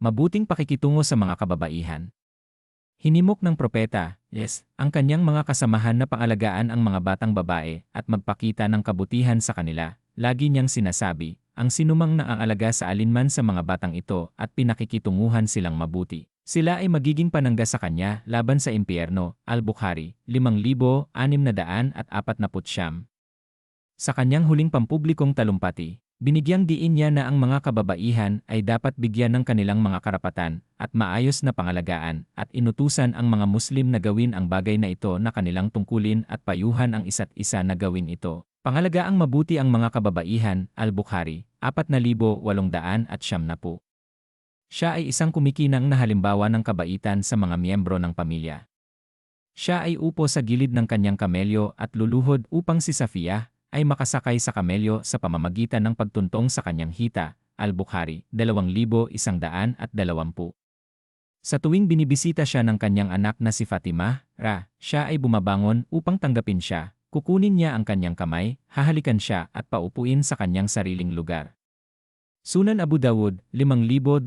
Mabuting pakikitungo sa mga kababaihan. Hinimok ng propeta, yes, ang kanyang mga kasamahan na pangalagaan ang mga batang babae at magpakita ng kabutihan sa kanila. Lagi niyang sinasabi, ang sinumang naaalaga sa alinman sa mga batang ito at pinakikitunguhan silang mabuti. Sila ay magiging panangga sa kanya laban sa impyerno. Al-Bukhari, 5649. Sa kanyang huling pampublikong talumpati, binigyang diin niya na ang mga kababaihan ay dapat bigyan ng kanilang mga karapatan at maayos na pangalagaan at inutusan ang mga Muslim na gawin ang bagay na ito na kanilang tungkulin at payuhan ang isa't isa na gawin ito. Pangalagaang mabuti ang mga kababaihan. Al-Bukhari, 4870. Siya ay isang kumikinang na halimbawa ng kabaitan sa mga miyembro ng pamilya. Siya ay upo sa gilid ng kanyang kamelyo at luluhod upang si Safiyah ay makasakay sa kamelyo sa pamamagitan ng pagtuntong sa kanyang hita. Al-Bukhari, 2120. Sa tuwing binibisita siya ng kanyang anak na si Fatimah, siya ay bumabangon upang tanggapin siya, kukunin niya ang kanyang kamay, hahalikan siya at paupuin sa kanyang sariling lugar. Sunan Abu Dawud, 5217.